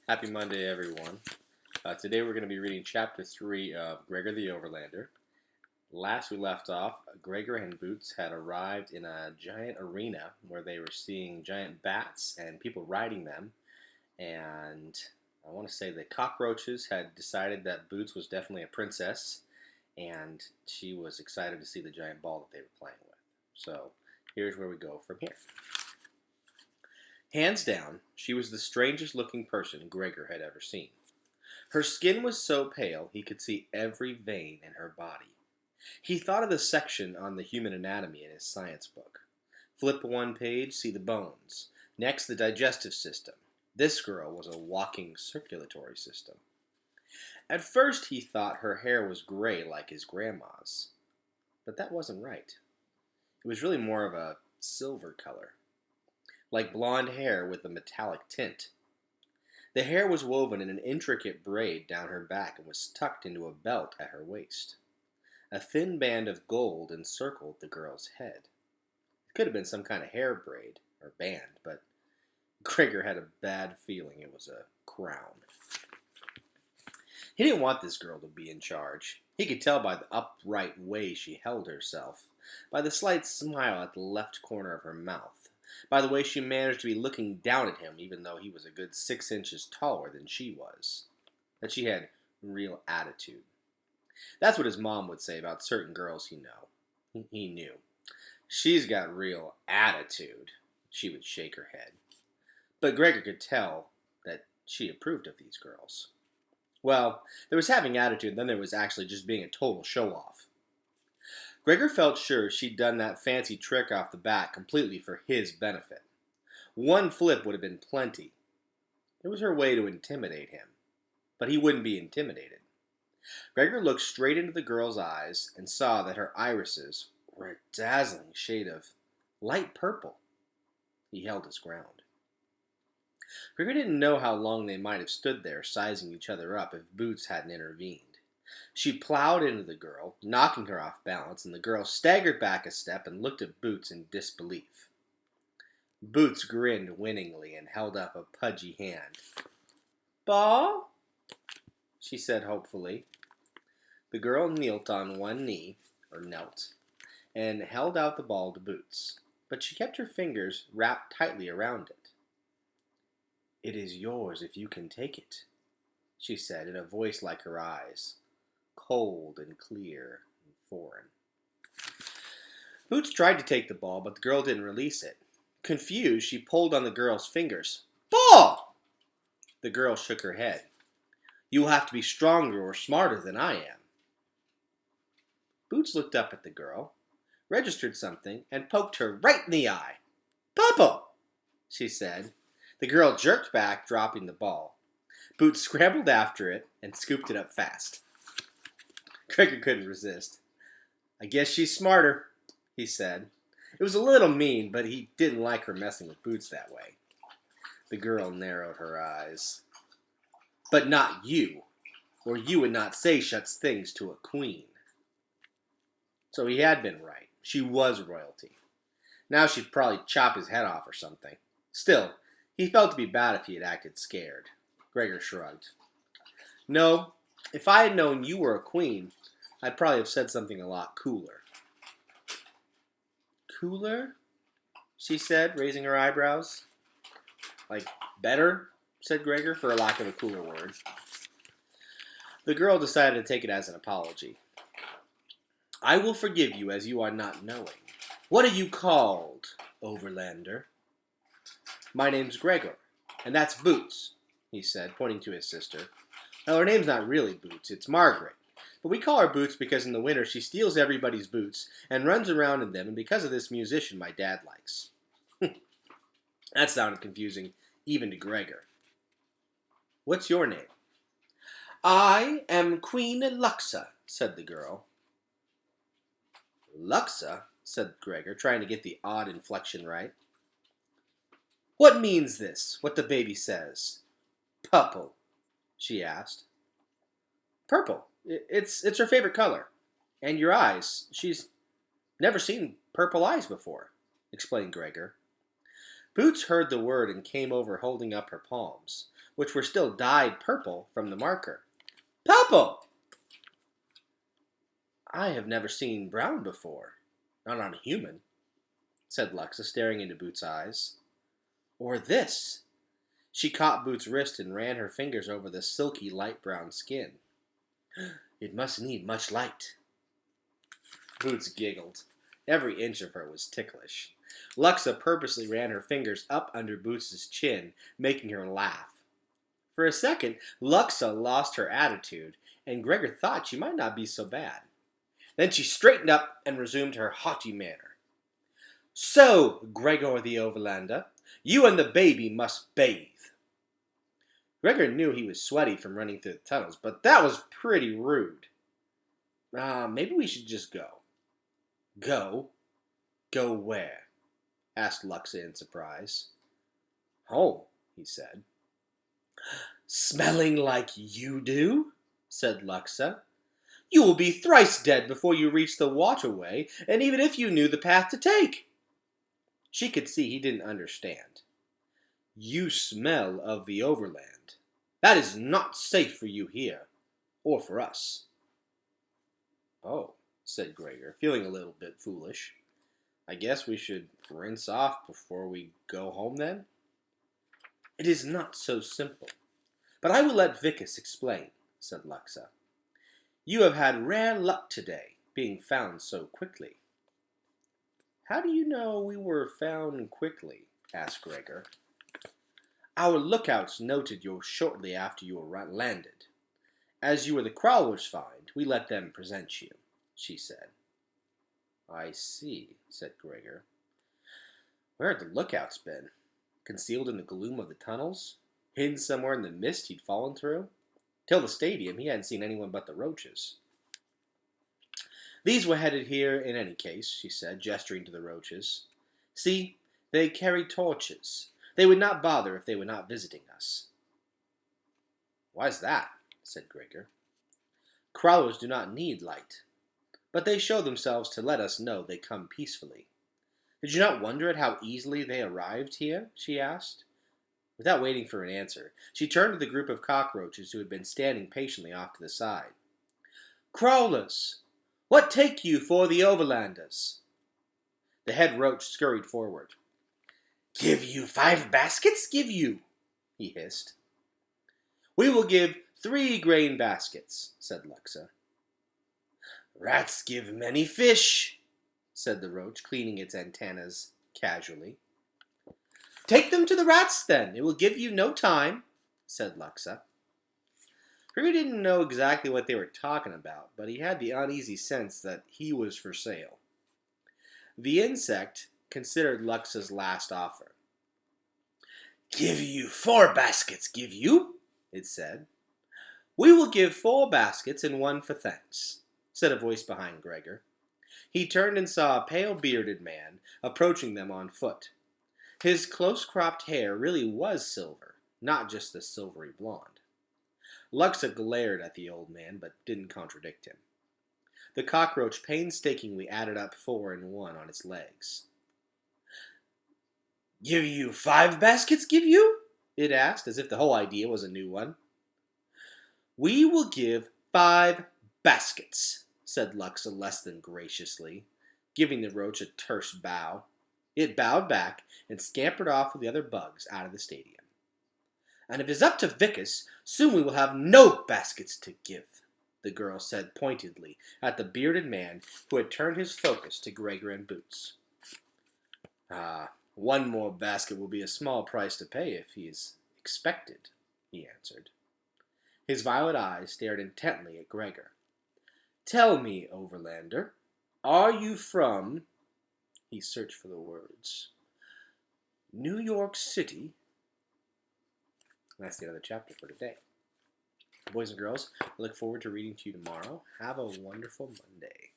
Happy Monday, everyone. Today we're going to be reading Chapter 3 of Gregor the Overlander. Last we left off, Gregor and Boots had arrived in a giant arena where they were seeing giant bats and people riding them. And I want to say that cockroaches had decided that Boots was definitely a princess, and she was excited to see the giant ball that they were playing with. So here's where we go from here. Hands down, she was the strangest looking person Gregor had ever seen. Her skin was so pale he could see every vein in her body. He thought of the section on the human anatomy in his science book. Flip one page, see the bones. Next, the digestive system. This girl was a walking circulatory system. At first, he thought her hair was gray like his grandma's. But that wasn't right. It was really more of a silver color, like blonde hair with a metallic tint. The hair was woven in an intricate braid down her back and was tucked into a belt at her waist. A thin band of gold encircled the girl's head. It could have been some kind of hair braid or band, but Gregor had a bad feeling it was a crown. He didn't want this girl to be in charge. He could tell by the upright way she held herself, by the slight smile at the left corner of her mouth, by the way she managed to be looking down at him even though he was a good 6 inches taller than she was, that she had real attitude. That's what his mom would say about certain girls he knew. She's got real attitude, she would shake her head. But Gregor could tell that she approved of these girls. Well, there was having attitude, and then there was actually just being a total show-off. Gregor felt sure she'd done that fancy trick off the bat completely for his benefit. One flip would have been plenty. It was her way to intimidate him. But he wouldn't be intimidated. Gregor looked straight into the girl's eyes and saw that her irises were a dazzling shade of light purple. He held his ground. Gregor didn't know how long they might have stood there sizing each other up if Boots hadn't intervened. She plowed into the girl, knocking her off balance, and the girl staggered back a step and looked at Boots in disbelief. Boots grinned winningly and held up a pudgy hand. "Ball?" she said hopefully. The girl knelt on one knee, and held out the ball to Boots, but she kept her fingers wrapped tightly around it. "It is yours if you can take it," she said in a voice like her eyes, cold and clear and foreign. Boots tried to take the ball, but the girl didn't release it. Confused, she pulled on the girl's fingers. "Ball!" The girl shook her head. "You will have to be stronger or smarter than I am." Boots looked up at the girl, registered something, and poked her right in the eye. "Papa!" she said. The girl jerked back, dropping the ball. Boots scrambled after it and scooped it up fast. Gregor couldn't resist. "I guess she's smarter," he said. It was a little mean, but he didn't like her messing with Boots that way. The girl narrowed her eyes. "But not you, or you would not say such things to a queen." So he had been right. She was royalty. Now she'd probably chop his head off or something. Still, he felt to be bad if he had acted scared. Gregor shrugged. "No, if I had known you were a queen, I'd probably have said something a lot cooler." "Cooler?" she said, raising her eyebrows. "Like better?" said Gregor, for lack of a cooler word. The girl decided to take it as an apology. "I will forgive you as you are not knowing. What are you called, Overlander?" "My name's Gregor, and that's Boots," he said, pointing to his sister. "Now, her name's not really Boots, it's Margaret. But we call her Boots because in the winter she steals everybody's boots and runs around in them, and because of this musician my dad likes." That sounded confusing, even to Gregor. "What's your name?" "I am Queen Luxa," said the girl. "Luxa?" said Gregor, trying to get the odd inflection right. "What means this, what the baby says?" "Purple," she asked. "Purple? It's her favorite color. And your eyes. She's never seen purple eyes before," explained Gregor. Boots heard the word and came over holding up her palms, which were still dyed purple from the marker. Purple! I have never seen brown before. Not on a human, said Luxa, staring into Boots' eyes. Or this. She caught Boots' wrist and ran her fingers over the silky light brown skin. It must need much light. Boots giggled. Every inch of her was ticklish. Luxa purposely ran her fingers up under Boots' chin, making her laugh. For a second, Luxa lost her attitude, and Gregor thought she might not be so bad. Then she straightened up and resumed her haughty manner. So, Gregor the Overlander, you and the baby must bathe. Gregor knew he was sweaty from running through the tunnels, but that was pretty rude. Maybe we should just go. Go? Go where? Asked Luxa in surprise. Home, he said. Smelling like you do? Said Luxa. You will be thrice dead before you reach the waterway, and even if you knew the path to take. She could see he didn't understand. You smell of the overland. That is not safe for you here, or for us. Oh, said Gregor, feeling a little bit foolish. I guess we should rinse off before we go home then? It is not so simple. But I will let Vicus explain, said Luxa. You have had rare luck today, being found so quickly. How do you know we were found quickly? Asked Gregor. Our lookouts noted you shortly after you were landed. As you were the Crawler's find, we let them present you, she said. I see, said Gregor. Where had the lookouts been? Concealed in the gloom of the tunnels? Hidden somewhere in the mist he'd fallen through? Till the stadium, he hadn't seen anyone but the roaches. These were headed here in any case, she said, gesturing to the roaches. See, they carry torches. They would not bother if they were not visiting us. Why's that? Said Gregor. Crawlers do not need light, but they show themselves to let us know they come peacefully. Did you not wonder at how easily they arrived here? She asked. Without waiting for an answer, she turned to the group of cockroaches who had been standing patiently off to the side. Crawlers! What take you for the Overlanders? The head roach scurried forward. Give you 5 baskets, give you, he hissed. We will give 3 grain baskets, said Luxa. Rats give many fish, said the roach, cleaning its antennas casually. Take them to the rats, then. It will give you no time, said Luxa. Gregor didn't know exactly what they were talking about, but he had the uneasy sense that he was for sale. The insect considered Luxa's last offer. Give you 4 baskets, give you, it said. We will give 4 baskets and 1 for thanks, said a voice behind Gregor. He turned and saw a pale-bearded man approaching them on foot. His close-cropped hair really was silver, not just the silvery blonde. Luxa glared at the old man, but didn't contradict him. The cockroach painstakingly added up 4 and 1 on its legs. Give you 5 baskets, give you? It asked, as if the whole idea was a new one. We will give 5 baskets, said Luxa less than graciously, giving the roach a terse bow. It bowed back and scampered off with the other bugs out of the stadium. And if it's up to Vicus, soon we will have no baskets to give, the girl said pointedly at the bearded man who had turned his focus to Gregor and Boots. 1 more basket will be a small price to pay if he is expected, he answered. His violet eyes stared intently at Gregor. Tell me, Overlander, are you from... He searched for the words. New York City? That's the end of the chapter for today. Boys and girls, I look forward to reading to you tomorrow. Have a wonderful Monday.